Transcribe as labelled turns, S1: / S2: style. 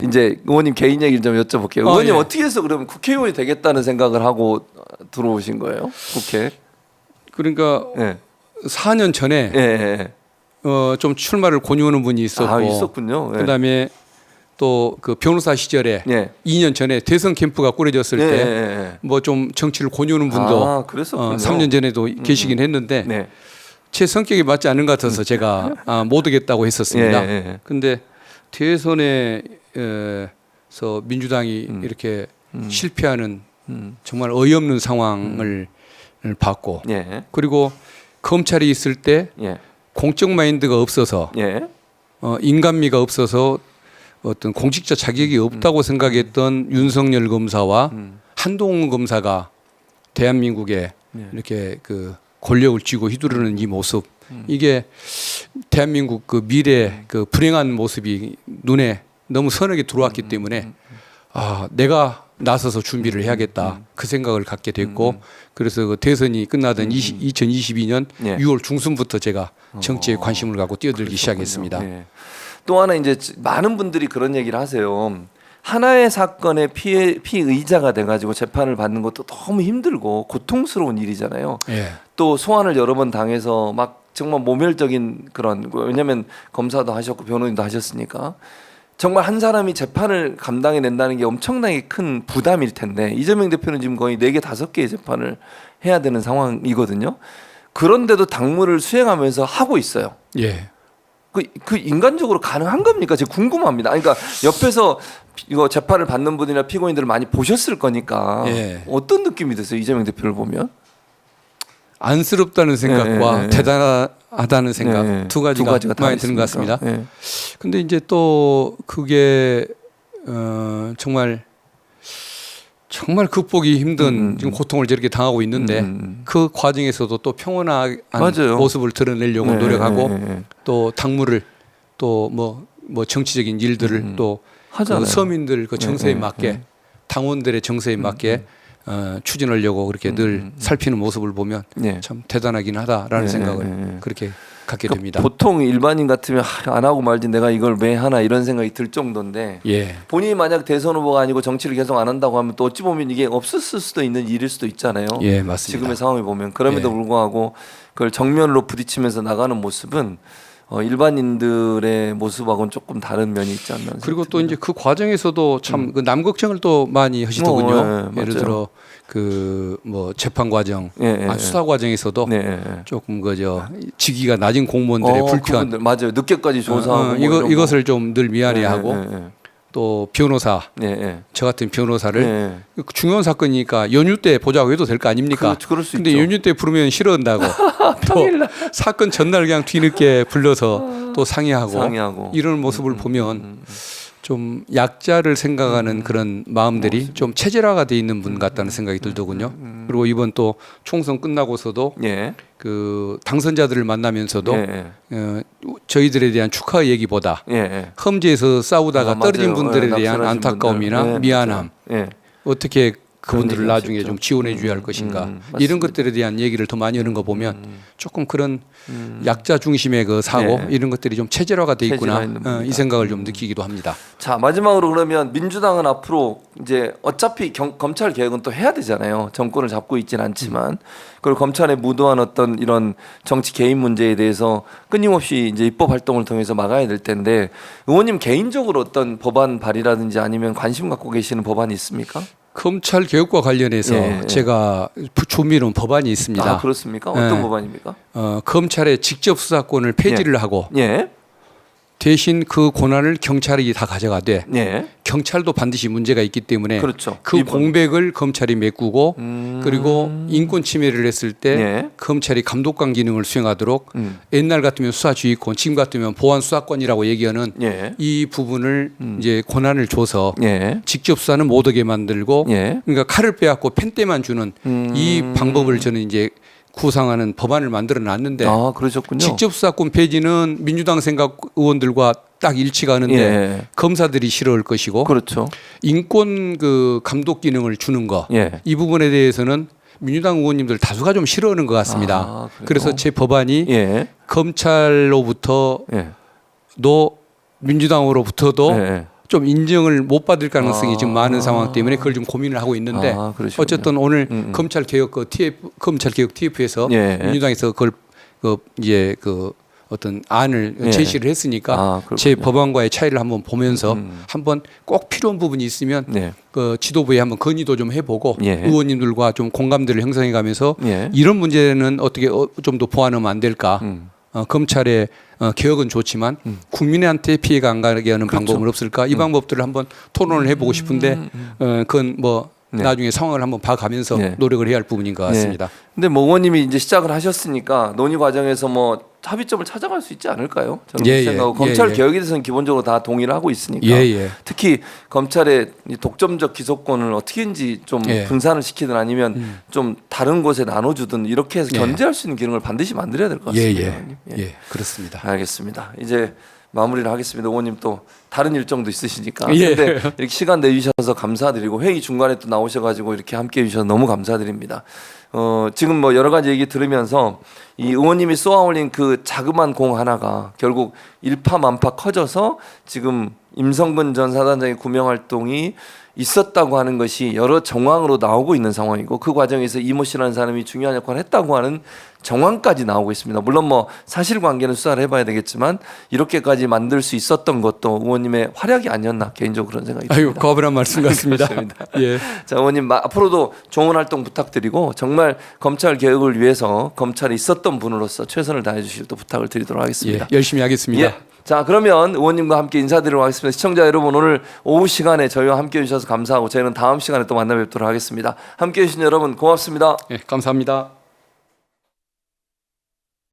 S1: 이제 의원님 개인 얘기를 좀 여쭤볼게요. 의원님 어떻게 해서 그러면 국회의원이 되겠다는 생각을 하고 들어오신 거예요? 국회?
S2: 그러니까
S1: 예.
S2: 4년 전에 좀 출마를 권유하는 분이 있었고,
S1: 아, 있었군요. 예.
S2: 그다음에 또 그 변호사 시절에 2년 전에 대선 캠프가 꾸려졌을 때 뭐 좀 정치를 권유하는 분도 3년 전에도 계시긴 했는데 제 성격에 맞지 않는 것 같아서 제가 못 오겠다고 했었습니다. 근데 대선에서 민주당이 이렇게 실패하는 정말 어이없는 상황을 봤고, 그리고 검찰이 있을 때 공적 마인드가 없어서 인간미가 없어서 어떤 공직자 자격이 없다고 생각했던 윤석열 검사와 한동훈 검사가 대한민국에 이렇게 그 권력을 쥐고 휘두르는 이 모습, 이게 대한민국 그 미래 그 불행한 모습이 눈에 너무 선하게 들어왔기 때문에 내가 나서서 준비를 해야겠다 그 생각을 갖게 됐고, 그래서 그 대선이 끝나던 2022년 6월 중순부터 제가 정치에 관심을 갖고 뛰어들기 시작했습니다.
S1: 또 하나 이제 많은 분들이 그런 얘기를 하세요. 하나의 사건의 피의자가 돼가지고 재판을 받는 것도 너무 힘들고 고통스러운 일이잖아요. 또 소환을 여러 번 당해서 막 정말 모멸적인 그런, 왜냐하면 검사도 하셨고 변호인도 하셨으니까 정말 한 사람이 재판을 감당해낸다는 게 엄청나게 큰 부담일 텐데, 이재명 대표는 지금 거의 4개, 5개의 재판을 해야 되는 상황이거든요. 그런데도 당무를 수행하면서 하고 있어요. 그 인간적으로 가능한 겁니까? 제가 궁금합니다. 그러니까 옆에서 이거 재판을 받는 분이나 피고인들을 많이 보셨을 거니까 어떤 느낌이 드세요? 이재명 대표를 보면?
S2: 안쓰럽다는 생각과 대단하다는 생각, 두 가지가 많이 드는 것 같습니다. 근데 이제 또 그게 정말 극복이 힘든 지금 고통을 저렇게 당하고 있는데 그 과정에서도 또 평온한 모습을 드러내려고 노력하고 또 당무를 또 뭐 정치적인 일들을 또 그 서민들 그 정서에 맞게, 당원들의 정서에 맞게 추진하려고 그렇게 늘 살피는 모습을 보면 참 대단하긴 하다라는 생각을 그렇게 갖게 됩니다.
S1: 보통 일반인 같으면 안 하고 말지 내가 이걸 왜 하나 이런 생각이 들 정도인데, 본인이 만약 대선 후보가 아니고 정치를 계속 안 한다고 하면 또 어찌 보면 이게 없었을 수도 있는 일일 수도 있잖아요.
S2: 맞습니다.
S1: 지금의 상황을 보면. 그럼에도 불구하고 그걸 정면으로 부딪히면서 나가는 모습은 일반인들의 모습하고는 조금 다른 면이 있지 않나.
S2: 그리고 또 이제 그 과정에서도 참 그 남 걱정을 또 많이 하시더군요. 예를 들어 그 뭐 재판 과정, 수사 과정에서도 조금 그저 직위가 낮은 공무원들의 불편,
S1: 맞아요. 늦게까지 조사하고
S2: 이것을 좀 늘 미안해하고, 또 변호사, 저 같은 변호사를 중요한 사건이니까 연휴 때 보자고 해도 될 거 아닙니까?
S1: 그럴 수
S2: 근데
S1: 있죠.
S2: 연휴 때 부르면 싫어한다고. 또 사건 전날 그냥 뒤늦게 불러서 또 상의하고 이런 모습을 보면 좀 약자를 생각하는 그런 마음들이 좀 체질화가 돼 있는 분 같다는 생각이 들더군요. 그리고 이번 또 총선 끝나고서도 그 당선자들을 만나면서도 저희들에 대한 축하 얘기보다 험지에서 싸우다가 떨어진 분들에 대한 안타까움이나 미안함, 어떻게 그분들을 나중에 좀 지원해 줘야 할 것인가, 이런 것들에 대한 얘기를 더 많이 하는 거 보면 조금 그런 약자 중심의 그 사고, 이런 것들이 좀 체질화가 돼 있구나, 이 생각을 좀 느끼기도 합니다.
S1: 자, 마지막으로 그러면 민주당은 앞으로 이제 어차피 검찰 개혁은 또 해야 되잖아요. 정권을 잡고 있진 않지만 그리고 검찰에 무도한 어떤 이런 정치 개입 문제에 대해서 끊임없이 이제 입법 활동을 통해서 막아야 될 텐데, 의원님 개인적으로 어떤 법안 발의라든지 아니면 관심 갖고 계시는 법안이 있습니까?
S2: 검찰 개혁과 관련해서 제가 준비해놓은 법안이 있습니다.
S1: 그렇습니까? 어떤 법안입니까?
S2: 검찰의 직접 수사권을 폐지를 하고 대신 그 권한을 경찰이 다 가져가되 경찰도 반드시 문제가 있기 때문에 그 공백을 검찰이 메꾸고, 그리고 인권 침해를 했을 때 검찰이 감독관 기능을 수행하도록 옛날 같으면 수사주의권, 지금 같으면 보안 수사권이라고 얘기하는 이 부분을 이제 권한을 줘서 직접 수사는 못하게 만들고, 그러니까 칼을 빼앗고 펜대만 주는 이 방법을 저는 이제 구상하는 법안을 만들어 놨는데,
S1: 그러셨군요.
S2: 직접 수사권 폐지는 민주당 생각 의원들과 딱 일치가 하는데 검사들이 싫어할 것이고, 인권 그 감독 기능을 주는 거, 이 부분에 대해서는 민주당 의원님들 다수가 좀 싫어하는 것 같습니다. 그래서 제 법안이 검찰로부터도 민주당으로부터도 좀 인정을 못 받을 가능성이 지금 많은 상황 때문에 그걸 좀 고민을 하고 있는데 어쨌든 오늘 검찰 개혁 검찰 개혁 TF에서 민주당에서 그걸 이제 어떤 안을 제시를 했으니까 제 법안과의 차이를 한번 보면서 한번 꼭 필요한 부분이 있으면 그 지도부에 한번 건의도 좀 해보고 의원님들과 좀 공감대를 형성해가면서 이런 문제는 어떻게 좀 더 보완하면 안 될까? 검찰의 개혁은 좋지만 국민한테 피해가 안 가게 하는 방법은 없을까? 이 방법들을 한번 토론을 해보고 싶은데 그건 뭐 나중에 상황을 한번 봐가면서 노력을 해야 할 부분인 것 같습니다.
S1: 근데 뭐 의원님이 이제 시작을 하셨으니까 논의 과정에서 뭐 합의점을 찾아갈 수 있지 않을까요? 저는 그렇게 생각하고 검찰 개혁에 대해서는 기본적으로 다 동의를 하고 있으니까 특히 검찰의 이 독점적 기소권을 어떻게든지 좀 분산을 시키든 아니면 좀 다른 곳에 나눠주든 이렇게 해서 견제할 수 있는 기능을 반드시 만들어야 될 것 같습니다.
S2: 그렇습니다.
S1: 알겠습니다. 이제 마무리를 하겠습니다. 의원님 또 다른 일정도 있으시니까. 근데 이렇게 시간 내주셔서 감사드리고 회의 중간에 또 나오셔가지고 이렇게 함께해 주셔서 너무 감사드립니다. 지금 뭐 여러 가지 얘기 들으면서 이 의원님이 쏘아올린 그 자그마한 공 하나가 결국 일파만파 커져서 지금 임성근 전 사단장의 구명 활동이 있었다고 하는 것이 여러 정황으로 나오고 있는 상황이고 그 과정에서 이모 씨라는 사람이 중요한 역할을 했다고 하는 정황까지 나오고 있습니다. 물론 뭐 사실관계는 수사를 해봐야 되겠지만 이렇게까지 만들 수 있었던 것도 의원님의 활약이 아니었나 개인적으로 그런 생각이 듭니다.
S2: 과분한 말씀 같습니다.
S1: 자, 의원님 앞으로도 좋은 활동 부탁드리고 정말 검찰 개혁을 위해서 검찰에 있었던 분으로서 최선을 다해 주실 또 부탁을 드리도록 하겠습니다.
S2: 열심히 하겠습니다.
S1: 자, 그러면 의원님과 함께 인사드리도록 하겠습니다. 시청자 여러분, 오늘 오후 시간에 저희와 함께해 주셔서 감사하고 저희는 다음 시간에 또 만나 뵙도록 하겠습니다. 함께해 주신 여러분 고맙습니다.
S2: 감사합니다.